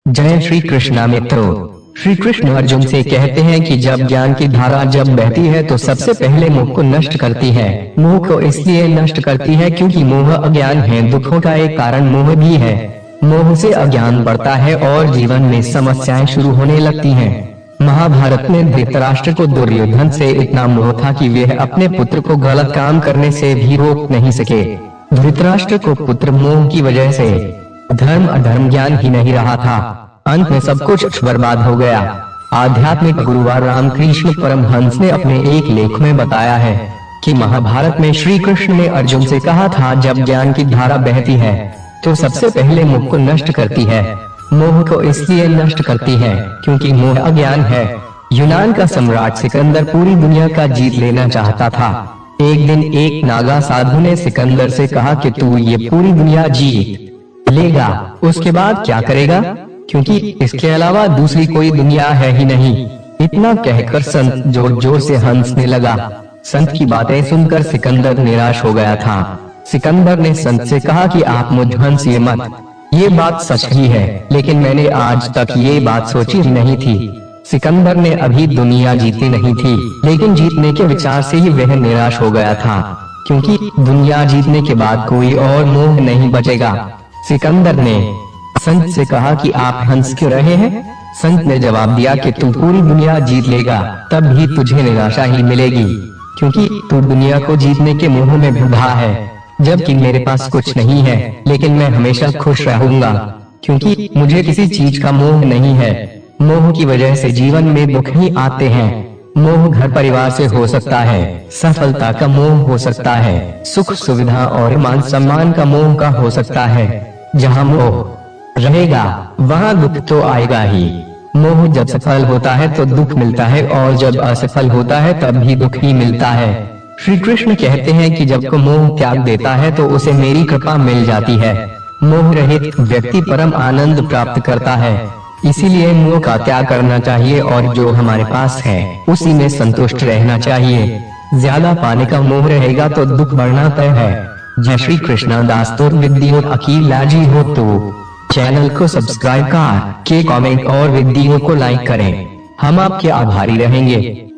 जय श्री कृष्णा मित्रों। श्री कृष्ण अर्जुन से कहते हैं कि जब ज्ञान की धारा जब बहती है तो सबसे पहले मोह को नष्ट करती है। मोह को इसलिए नष्ट करती है क्योंकि मोह अज्ञान है, दुखों का एक कारण मोह भी है। मोह से अज्ञान बढ़ता है और जीवन में समस्याएं शुरू होने लगती हैं। महाभारत में धृतराष्ट्र को दुर्योधन से इतना मोह था कि वह अपने पुत्र को गलत काम करने से भी रोक नहीं सके। धृतराष्ट्र को पुत्र मोह की वजह से धर्म अधर्म ज्ञान ही नहीं रहा था। अंत में सब कुछ बर्बाद हो गया। आध्यात्मिक गुरुवार रामकृष्ण परमहंस ने अपने एक लेख में बताया है कि महाभारत में श्री कृष्ण ने अर्जुन से कहा था, जब ज्ञान की धारा बहती है तो सबसे पहले मोह को नष्ट करती है। मोह को इसलिए नष्ट करती है क्योंकि मोह अज्ञान है। यूनान का सम्राट सिकंदर पूरी दुनिया का जीत लेना चाहता था। एक दिन एक नागा साधु ने सिकंदर से कहा कि तू ये पूरी दुनिया जीत लेगा, उसके बाद क्या करेगा, क्योंकि इसके अलावा दूसरी कोई दुनिया है ही नहीं। इतना कहकर संत जोर जोर से हंसने लगा। संत की बातें सुनकर सिकंदर निराश हो गया था। सिकंदर ने संत से कहा कि आप मुझ हंसिए मत, ये बात सच ही है, लेकिन मैंने आज तक ये बात सोची ही नहीं थी। सिकंदर ने अभी दुनिया जीती नहीं थी, लेकिन जीतने के विचार से ही वह निराश हो गया था, क्योंकि दुनिया जीतने के बाद कोई और मोह नहीं बचेगा। सिकंदर ने संत से कहा कि आप हंस क्यों रहे हैं। संत ने जवाब दिया कि तू पूरी दुनिया जीत लेगा तब भी तुझे निराशा ही मिलेगी, क्योंकि तू दुनिया को जीतने के मोह में बंधा है, जबकि मेरे पास कुछ नहीं है, लेकिन मैं हमेशा खुश रहूंगा, क्योंकि मुझे किसी चीज का मोह नहीं है। मोह की वजह से जीवन में दुख ही आते हैं। मोह घर परिवार से हो सकता है, सफलता का मोह हो सकता है, सुख सुविधा और मान सम्मान का मोह का हो सकता है। जहाँ मोह रहेगा वहाँ दुख तो आएगा ही। मोह जब सफल होता है तो दुख मिलता है, और जब असफल होता है तब भी दुख ही मिलता है। श्री कृष्ण कहते हैं कि जब को मोह त्याग देता है तो उसे मेरी कृपा मिल जाती है। मोह रहित व्यक्ति परम आनंद प्राप्त करता है। इसीलिए मोह का त्याग करना चाहिए और जो हमारे पास है उसी में संतुष्ट रहना चाहिए। ज्यादा पाने का मोह रहेगा तो दुख बढ़ना तय है। जय श्री कृष्ण। दास्तुर वीडियो अकेला जी हो तो चैनल को सब्सक्राइब कर के कमेंट और वीडियो को लाइक करें। हम आपके आभारी रहेंगे।